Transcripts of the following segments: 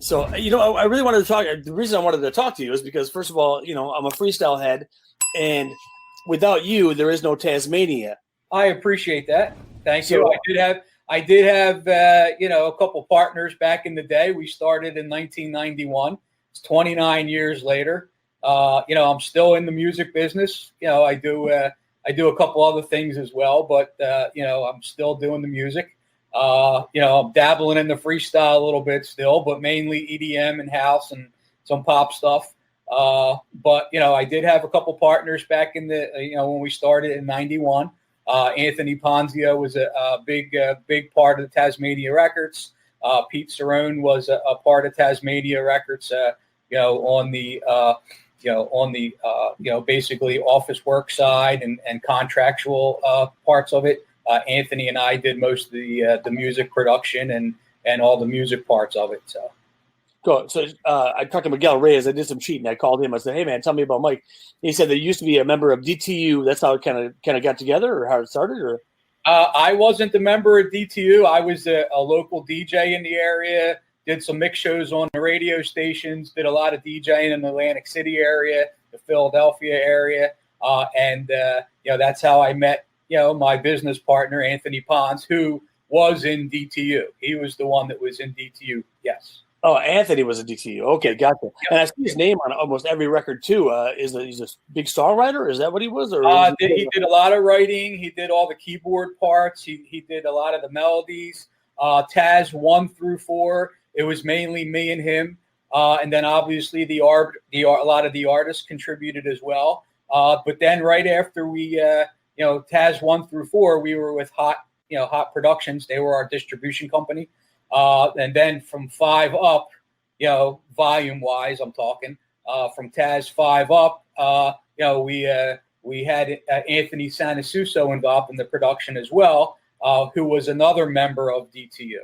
So, I really wanted to talk. The reason I wanted to talk to you is because, first of all, I'm a freestyle head, and without you, there is no Tasmania. I appreciate that. Thank So- you. I did have a couple partners back in the day. We started in 1991. It's 29 years later. I'm still in the music business. I do a couple other things as well, but I'm still doing the music. I'm dabbling in the freestyle a little bit still, but mainly EDM and house and some pop stuff. But I did have a couple partners back in the when we started in '91. Anthony Ponzio was a big part of the Tasmania Records. Pete Cerrone was a part of Tasmania Records. On the basically office work side and contractual parts of it. Anthony and I did most of the music production and all the music parts of it. So. Cool. So I talked to Miguel Reyes. I did some cheating. I called him. I said, "Hey, man, tell me about Mike." He said there used to be a member of DTU. That's how it kind of got together, or how it started, or. I wasn't a member of DTU. I was a local DJ in the area. Did some mix shows on the radio stations. Did a lot of DJing in the Atlantic City area, the Philadelphia area, and that's how I met my business partner Anthony Pons, who was in DTU. He was the one that was in DTU. Yes. Oh, Anthony was a DTU. Okay, gotcha. Yep. And I see his name on almost every record too. He's a big songwriter. Is that what he was? Or he did a lot of writing. He did all the keyboard parts. He did a lot of the melodies. Taz 1 through 4. It was mainly me and him. And then obviously a lot of the artists contributed as well. But then right after we Taz 1 through 4, we were with Hot Productions. They were our distribution company. And then from 5 up, volume wise, I'm talking from Taz 5 up, we had Anthony Sanasuso involved in the production as well, who was another member of DTU.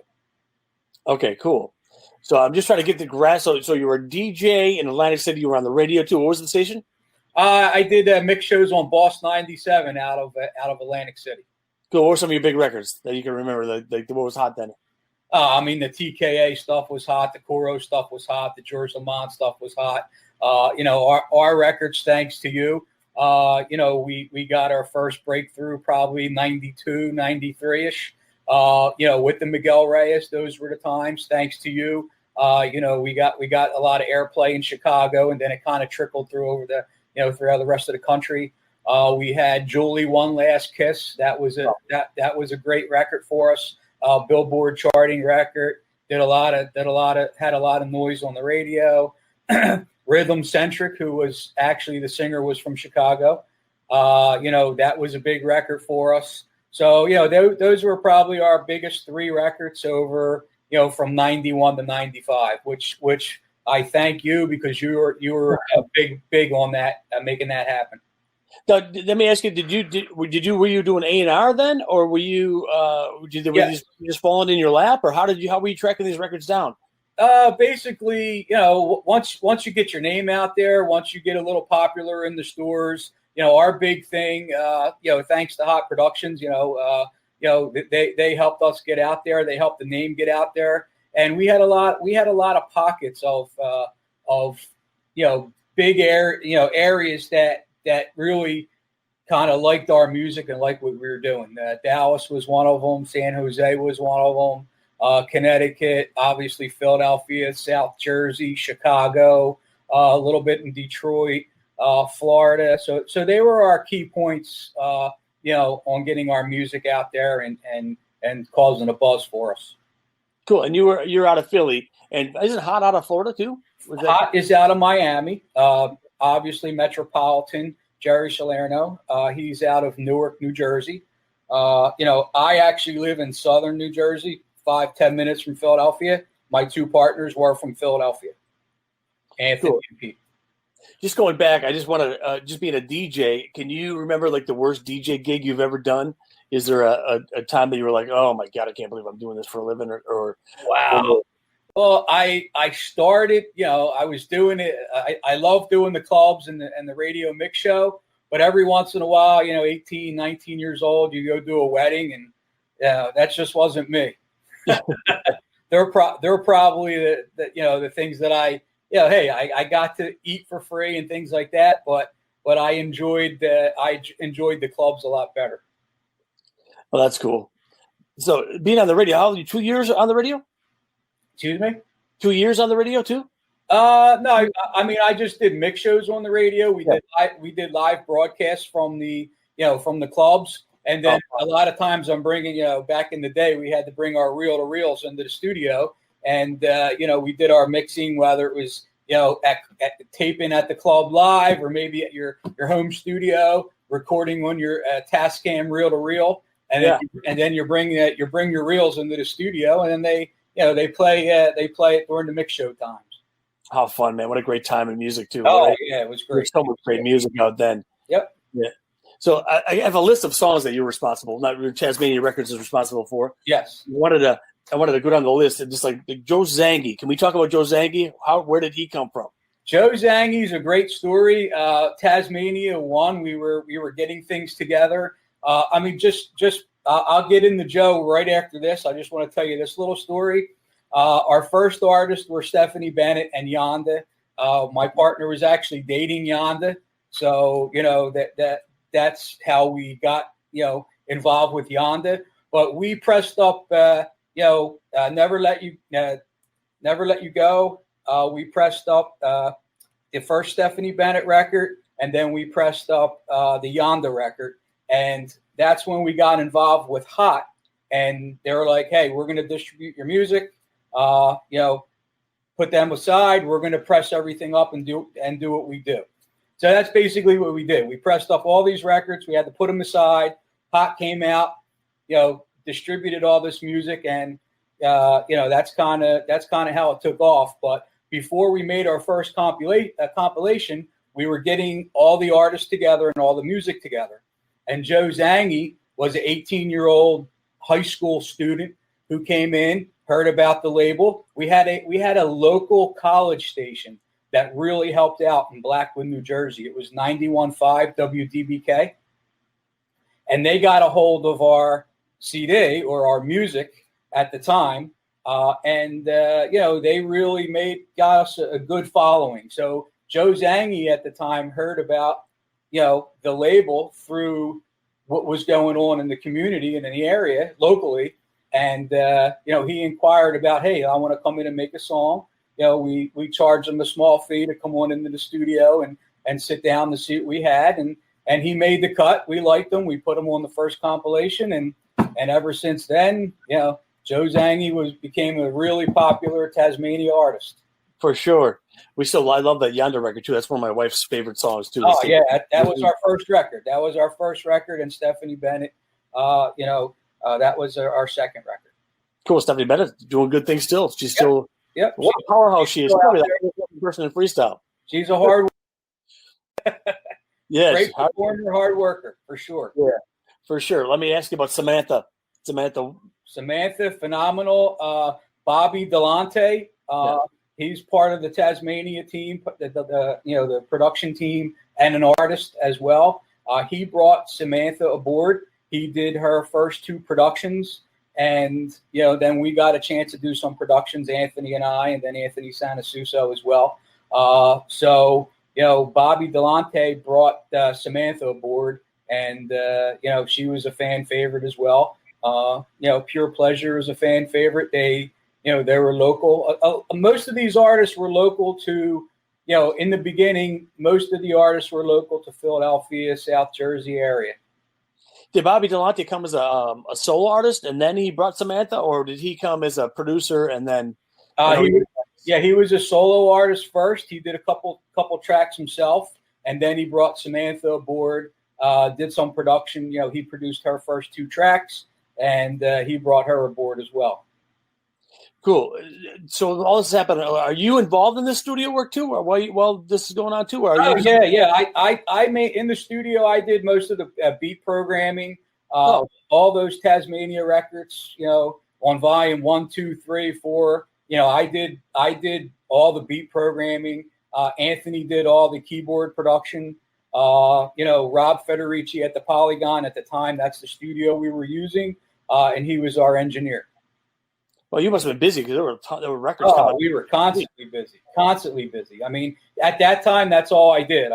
Okay, cool. So I'm just trying to get the grasp. So you were a DJ in Atlantic City. You were on the radio too. What was the station? I did mix shows on Boss 97 out of Atlantic City. Cool. What were some of your big records that you can remember? What was hot then? The TKA stuff was hot. The Koro stuff was hot. The George Lamont stuff was hot. Our records, thanks to you, we got our first breakthrough probably 92, 93-ish. With the Miguel Reyes, those were the times. Thanks to you, we got a lot of airplay in Chicago, and then it kind of trickled through over throughout the rest of the country. We had Julie One Last Kiss. That was a great record for us. Billboard charting record. Had a lot of noise on the radio. Rhythm Centric, who was actually the singer, was from Chicago. That was a big record for us. So those were probably our biggest 3 records over from 91 to 95, which I thank you because you were big on that, making that happen. Now, let me ask you: were you doing A&R then, or were you just falling in your lap, or how were you tracking these records down? Basically, once you get your name out there, once you get a little popular in the stores, our big thing, thanks to Hot Productions, they helped us get out there. They helped the name get out there, and we had a lot of pockets of big areas that really kind of liked our music and liked what we were doing. Dallas was one of them. San Jose was one of them. Connecticut, obviously Philadelphia, South Jersey, Chicago, a little bit in Detroit, Florida. So they were our key points, on getting our music out there and causing a buzz for us. Cool. And you're out of Philly, and isn't Hot out of Florida too? Hot is out of Miami. Obviously Metropolitan, Jerry Salerno. He's out of Newark, New Jersey. I actually live in southern New Jersey, 5-10 minutes from Philadelphia. My 2 partners were from Philadelphia, Anthony and Pete. Just going back, I just want to, just being a DJ, can you remember like the worst DJ gig you've ever done? Is there a time that you were like, oh my God, I can't believe I'm doing this for a living, or wow. Well, I started, I was doing it. I love doing the clubs and the radio mix show, but every once in a while, 18, 19 years old, you go do a wedding, and that just wasn't me. they're probably the the things that hey, I got to eat for free and things like that, but I enjoyed the clubs a lot better. Well, that's cool. So being on the radio, how old are you? 2 years on the radio? Excuse me? 2 years on the radio too? No, I mean, I just did mix shows on the radio. We did live broadcasts from the clubs, and then a lot of times I'm bringing, back in the day we had to bring our reel-to-reels into the studio, and we did our mixing, whether it was at taping at the club live or maybe at your home studio recording on your Tascam reel-to-reel, and then you bring your reels into the studio, and then they play it during the mix show times. How fun, man. What a great time in music, too. Oh, right? yeah, it was great. There's so much great music out then. Yep. Yeah. So I have a list of songs that you're responsible, not Tasmania Records is responsible for. Yes. I wanted to go down the list and just like Joe Zangi. Can we talk about Joe Zangi? Where did he come from? Joe Zangi's a great story. Tasmania won. We were getting things together. I mean, I'll get into Joe right after this. I just want to tell you this little story. Our first artists were Stephanie Bennett and Yonda. My partner was actually dating Yonda, so that's how we got involved with Yonda. But we pressed up, Never Let You Go. We pressed up the first Stephanie Bennett record, and then we pressed up the Yonda record, and that's when we got involved with Hot. And they were like, "Hey, we're going to distribute your music. Put them aside. We're going to press everything up and do what we do." So that's basically what we did. We pressed up all these records. We had to put them aside. Hot came out, distributed all this music, and that's kind of how it took off. But before we made our first compilation, we were getting all the artists together and all the music together. And Joe Zangi was an 18-year-old high school student who came in, heard about the label. We had a local college station that really helped out in Blackwood, New Jersey. It was 91.5 WDBK. And they got a hold of our CD or our music at the time. They really got us a good following. So Joe Zangi at the time heard about, the label through what was going on in the community and in the area locally. And, he inquired about, "Hey, I want to come in and make a song." We charged him a small fee to come on into the studio and sit down to see what we had. And he made the cut. We liked him. We put him on the first compilation. And ever since then, Joe Zangi became a really popular Tasmania artist. For sure. I love that Yonda record too. That's one of my wife's favorite songs too. Oh yeah, that was our first record. And Stephanie Bennett, that was our second record. Cool. Stephanie Bennett doing good things still. She's still what a powerhouse she is. Probably the best person in freestyle. She's a hard yes, great performer, hard worker, for sure. Yeah, for sure. Let me ask you about Samantha, phenomenal. Bobby Delante, he's part of the Tasmania team, the production team, and an artist as well. He brought Samantha aboard. He did her first two productions, and then we got a chance to do some productions, Anthony and I, and then Anthony Sanasuso as well. Bobby Delante brought Samantha aboard, and she was a fan favorite as well. Pure Pleasure is a fan favorite. They were local. Most of these artists were local to, in the beginning, most of the artists were local to Philadelphia, South Jersey area. Did Bobby Delante come as a solo artist and then he brought Samantha, or did he come as a producer and then? He was a solo artist first. He did a couple tracks himself, and then he brought Samantha aboard. Did some production. He produced her first two tracks, and he brought her aboard as well. Cool. So all this happened. Are you involved in this studio work too, or while this is going on too? Or are you? I made in the studio. I did most of the beat programming. All those Tasmania records. On volume 1, 2, 3, 4. I did all the beat programming. Anthony did all the keyboard production. Rob Federici at the Polygon at the time. That's the studio we were using, and he was our engineer. Well, you must have been busy because there were records Oh, coming. we were constantly busy. I mean, at that time, that's all I did.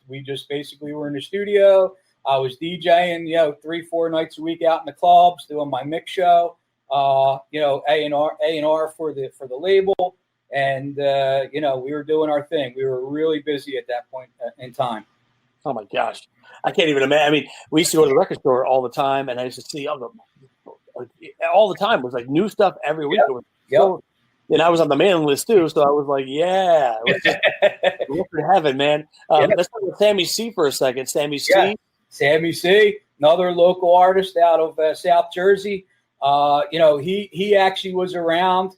We just basically were in the studio. I was DJing, 3-4 nights a week out in the clubs, doing my mix show. A&R for the label, and we were doing our thing. We were really busy at that point in time. Oh my gosh, I can't even imagine. I mean, we used to go to the record store all the time, and I used to see all the time. It was like new stuff every week. Yep. It was so, and I was on the mailing list too, so I was like, yeah, it was just record heaven, man. Let's talk about Sammy C for a second. Sammy C. Yeah. Sammy C, another local artist out of South Jersey. He actually was around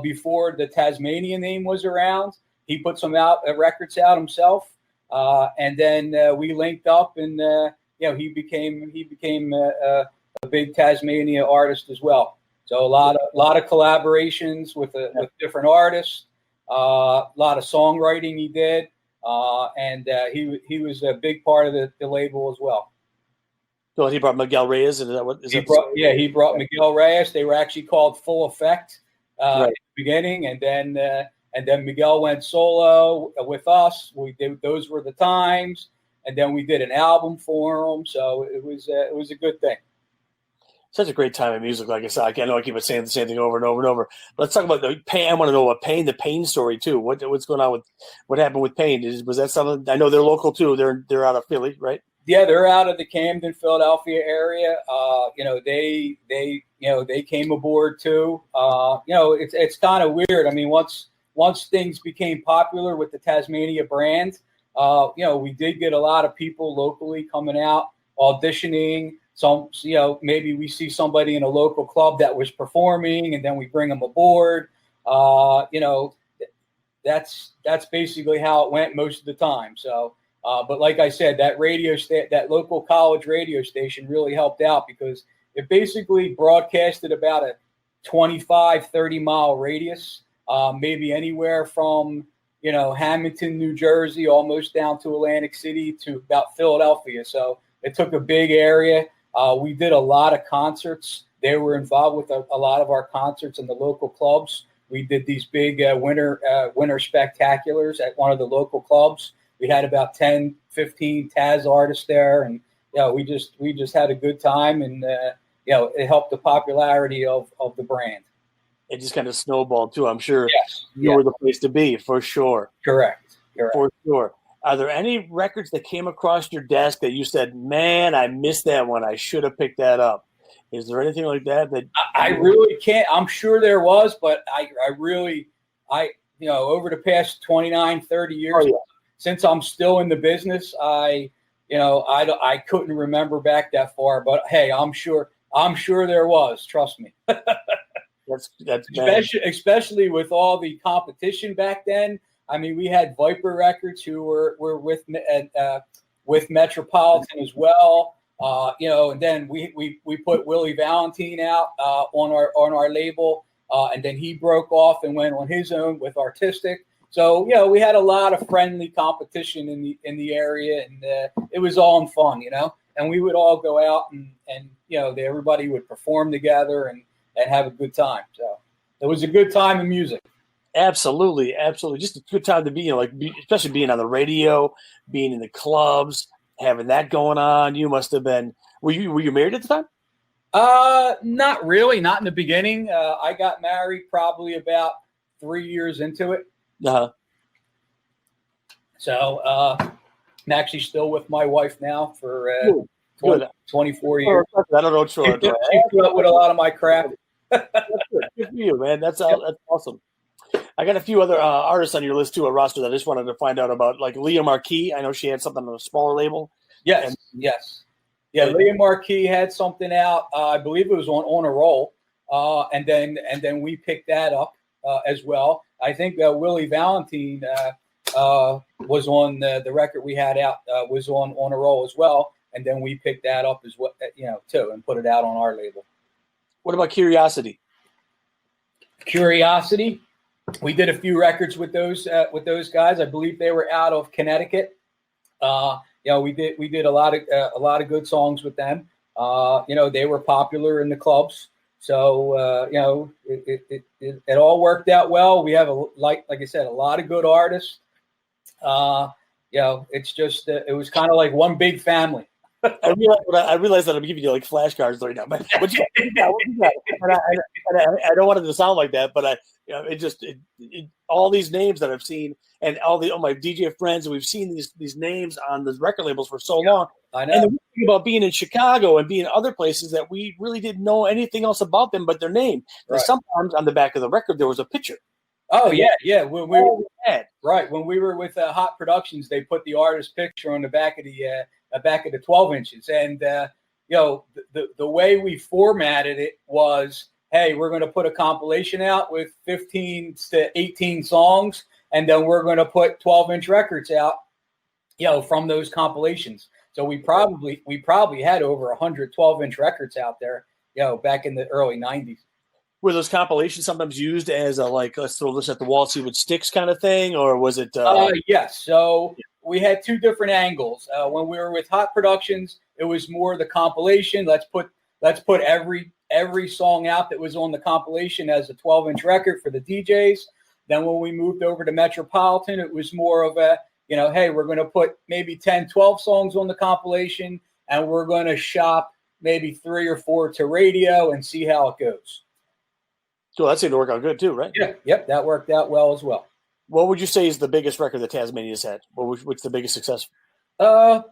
before the Tasmania name was around. He put some records out himself, and then we linked up, and he became a big Tasmania artist as well. So a lot of collaborations with different artists, a lot of songwriting he did, and he was a big part of the label as well. So he brought Miguel Reyes, and he brought Miguel Reyes. They were actually called Full Effect right. at the beginning, and then Miguel went solo with us. We did Those Were the Times, and then we did an album for him. So it was a good thing. Such a great time in music, like I said. I know I keep saying the same thing over and over and over. Let's talk about the Pain. I want to know about Pain, the Pain story too. What's going on with what happened with Pain? Was that something? I know they're local too. They're out of Philly, right? Yeah, they're out of the Camden, Philadelphia area. They came aboard too. It's kind of weird. I mean, once things became popular with the Tasmania brand, we did get a lot of people locally coming out auditioning. Some, maybe we see somebody in a local club that was performing, and then we bring them aboard. That's basically how it went most of the time. So. But like I said, that that local college radio station really helped out because it basically broadcasted about a 25, 30-mile radius, maybe anywhere from, Hamilton, New Jersey, almost down to Atlantic City to about Philadelphia. So it took a big area. We did a lot of concerts. They were involved with a lot of our concerts in the local clubs. We did these big winter spectaculars at one of the local clubs. We had about 10, 15 Taz artists there, and we just had a good time, and it helped the popularity of the brand. It just kind of snowballed too. I'm sure you were the place to be for sure. Correct. For sure. Are there any records that came across your desk that you said, "Man, I missed that one. I should have picked that up"? Is there anything like that? I really can't. I'm sure there was, but I over the past 29, 30 years. Since I'm still in the business, I couldn't remember back that far, but hey, I'm sure there was. Trust me. That's especially with all the competition back then. I mean, we had Viper Records who were with Metropolitan as well. And then we put Willie Valentine out on our label, and then he broke off and went on his own with Artistic. So, we had a lot of friendly competition in the area, and it was all in fun, and we would all go out and everybody would perform together and have a good time. So it was a good time in music. Absolutely. Just a good time to be, especially being on the radio, being in the clubs, having that going on. You must have been, were you married at the time? Not really, not in the beginning. I got married probably about 3 years into it. Uh-huh. So I'm actually still with my wife now for 24 years. I don't know. She put up with a lot of my crap. Good for you, man. That's awesome. I got a few other artists on your list too, a roster that I just wanted to find out about, like Leah Marquis. I know she had something on a smaller label. Yes. Yeah, Leah Marquis had something out. I believe it was on a roll, and then we picked that up as well. I think Willie Valentine was on the record we had out, was on a roll as well, and then we picked that up as well, too, and put it out on our label. What about Curiosity? Curiosity, we did a few records with those guys. I believe they were out of Connecticut. We did a lot of good songs with them. They were popular in the clubs. So it all worked out well. We have like I said, a lot of good artists. It's just it was kind of like one big family. I realize that I'm giving you like flashcards right now, but what you got? What you got? And I don't want it to sound like that, but all these names that I've seen, and all my DJ friends, and we've seen these names on the record labels for so long. I know. And the thing about being in Chicago and being other places that we really didn't know anything else about them but their name. Right. Sometimes on the back of the record there was a picture. Oh yeah. When we were with Hot Productions, they put the artist picture on the back of the 12 inches, and the way we formatted it was, hey, we're going to put a compilation out with 15 to 18 songs, and then we're going to put 12-inch records out, from those compilations. So we probably had over 100 12-inch records out there, back in the early 90s. Were those compilations sometimes used as a let's throw this at the wall, see what sticks kind of thing, or was it? Yes. So we had two different angles. When we were with Hot Productions, it was more the compilation. Let's put every song out that was on the compilation as a 12-inch record for the DJs. Then when we moved over to Metropolitan, it was more of a, hey, we're going to put maybe 10, 12 songs on the compilation, and we're going to shop maybe 3 or 4 to radio and see how it goes. So that seemed to work out good too, right? Yeah. Yep. That worked out well as well. What would you say is the biggest record that Tasmania's had? What's the biggest success?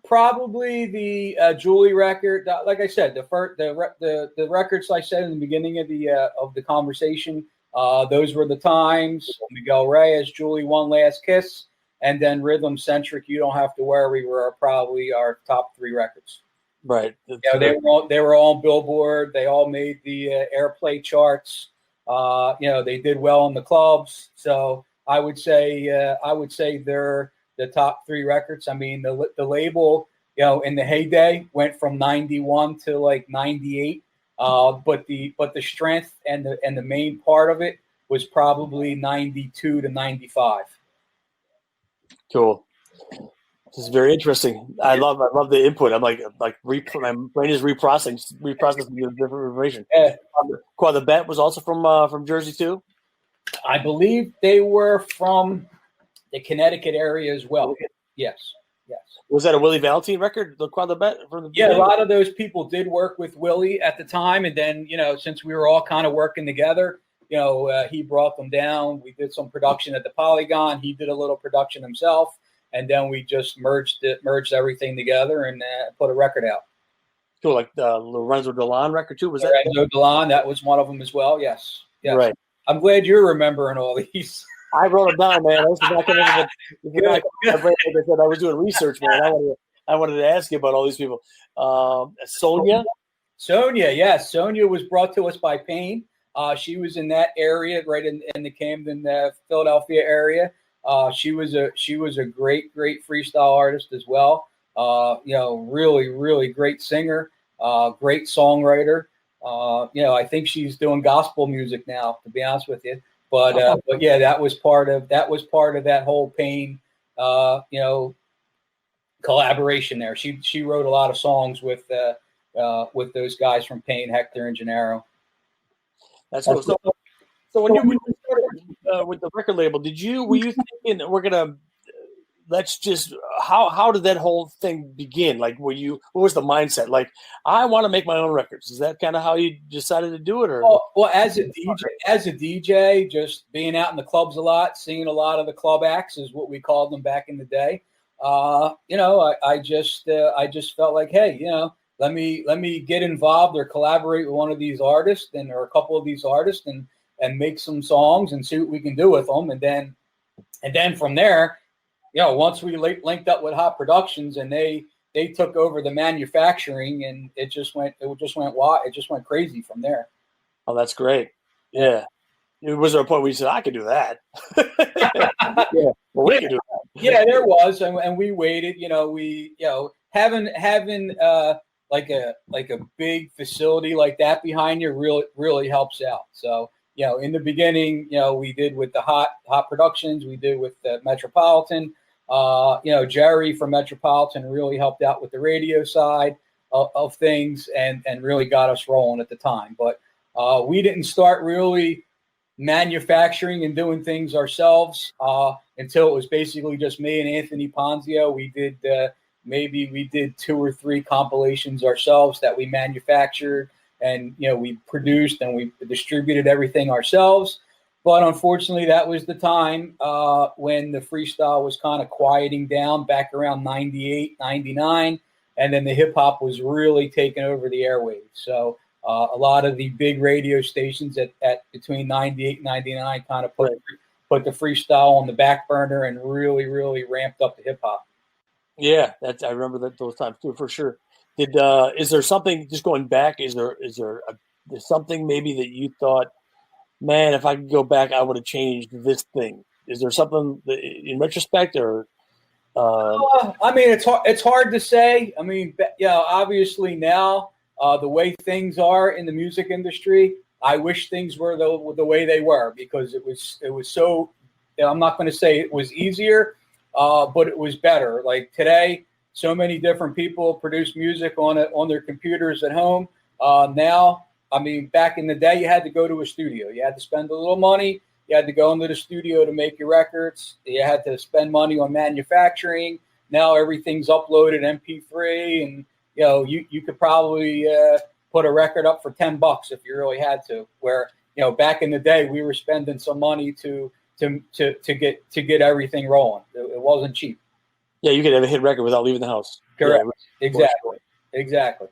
Probably the Julie record. Like I said, the records I said in the beginning of the conversation. Those were the times. Miguel Reyes, Julie, One Last Kiss, and then Rhythm Centric. You Don't Have to Worry were probably our top 3 records. Right. They were all on Billboard. They all made the airplay charts. They did well in the clubs. So I would say they're the top 3 records. I mean, the label, in the heyday went from 91 to like 98. But the strength and the main part of it was probably 92 to 95. Cool. This is very interesting. I love the input. I'm my brain is reprocessing the different information. Yeah. The Bet was also from Jersey too. I believe they were from the Connecticut area as well. Yes. Was that a Willie Valentine record? The Bet from the beginning? A lot of those people did work with Willie at the time, and then since we were all kind of working together, he brought them down. We did some production at the Polygon. He did a little production himself. And then we just merged everything together and put a record out. Cool, like the Lorenzo Delon record too. Was Lorenzo Delon? That was one of them as well. Yes. Right. I'm glad you're remembering all these. I wrote them down, man. I was doing research, man. I wanted to ask you about all these people. Sonia, yes. Sonia was brought to us by Payne. She was in that area, right in the Camden, Philadelphia area. She was a great freestyle artist as well. Really, really great singer, great songwriter. I think she's doing gospel music now, to be honest with you. But yeah, that was part of that whole Payne, collaboration there. She wrote a lot of songs with those guys from Payne, Hector, and Gennaro. That's cool. So when you started with the record label, were you thinking we're gonna how did that whole thing begin? Like, what was the mindset? Like, I want to make my own records. Is that kind of how you decided to do it, or? Well, as a DJ, just being out in the clubs a lot, seeing a lot of the club acts is what we called them back in the day. I just felt like, hey, let me get involved or collaborate with one of these artists or a couple of these artists and make some songs and see what we can do with them. And then from there, once we linked up with Hot Productions and they took over the manufacturing, and it just went wild. It just went crazy from there. Oh, that's great. Yeah. Was there a point where you said, I could do that? Yeah. Well, we could do that. Yeah, there was. And we waited, having like a big facility like that behind you really helps out. So, in the beginning, we did with the Hot Productions, we did with the Metropolitan. Jerry from Metropolitan really helped out with the radio side of things and really got us rolling at the time. But We didn't start really manufacturing and doing things ourselves until it was basically just me and Anthony Ponzio. We did 2 or 3 compilations ourselves that we manufactured, and we produced and we distributed everything ourselves. But unfortunately, that was the time when the freestyle was kind of quieting down back around 98, 99, and then the hip hop was really taking over the airwaves. So a lot of the big radio stations at between 98 and 99 kind of put the freestyle on the back burner and really, really ramped up the hip hop. Yeah, I remember those times too, for sure. Is there something, just going back, is there something maybe that you thought, man, if I could go back, I would have changed this thing? Is there something that, in retrospect, or? I mean, it's hard to say. I mean, obviously now the way things are in the music industry, I wish things were the way they were, because it was so. I'm not going to say it was easier, but it was better. Like today, so many different people produce music on their computers at home. Now, I mean, back in the day, you had to go to a studio. You had to spend a little money. You had to go into the studio to make your records. You had to spend money on manufacturing. Now everything's uploaded MP3, and you could probably put a record up for $10 if you really had to. Where back in the day, we were spending some money to get everything rolling. It wasn't cheap. Yeah, you could have a hit record without leaving the house. Correct. Yeah, Exactly.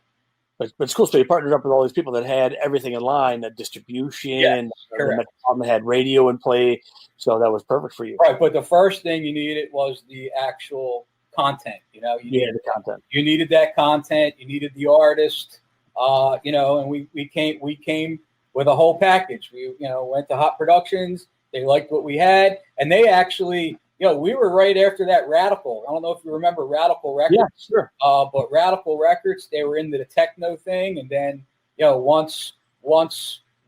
But it's cool. So you partnered up with all these people that had everything in line, that distribution, correct. Had radio in play. So that was perfect for you. Right. But the first thing you needed was the actual content. You needed the content. You needed that content. You needed the artist. And we came with a whole package. We went to Hot Productions. They liked what we had, and they actually. We were right after that Radical. I don't know if you remember Radical Records. Yeah, sure. But Radical Records, they were into the techno thing. And then, once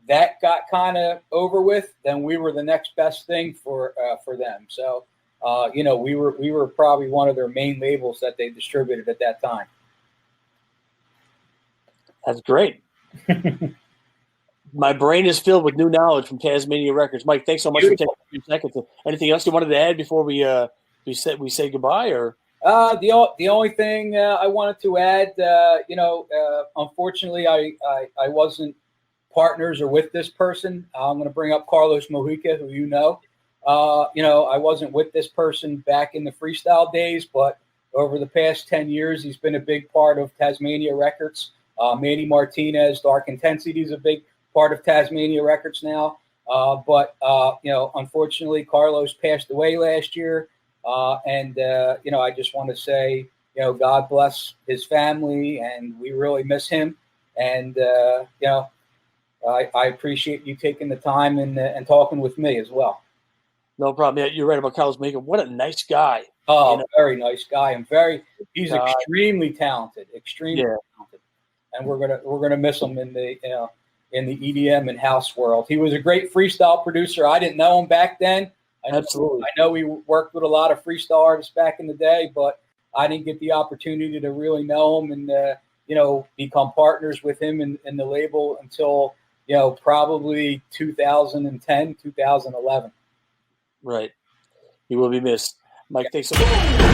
that got kind of over with, then we were the next best thing for them. So, we were probably one of their main labels that they distributed at that time. That's great. My brain is filled with new knowledge from Tasmania Records. Mike, thanks so much for taking a few seconds. Anything else you wanted to add before we say goodbye? Or the only thing I wanted to add, unfortunately, I wasn't partners or with this person. I'm going to bring up Carlos Mojica, who I wasn't with this person back in the freestyle days, but over the past 10 years, he's been a big part of Tasmania Records. Manny Martinez, Dark Intensity is a big part of Tasmania Records now. But unfortunately, Carlos passed away last year. And I just want to say, God bless his family, and we really miss him. And, I appreciate you taking the time and talking with me as well. No problem. Yeah, you're right about Carlos Mojica. What a nice guy. Oh, very nice guy. And he's extremely talented, talented. And we're gonna miss him in the EDM and house world. He was a great freestyle producer. I didn't know him back then. Absolutely. I know we worked with a lot of freestyle artists back in the day, but I didn't get the opportunity to really know him and become partners with him in the label until probably 2010, 2011. Right. He will be missed. Mike, thanks so much.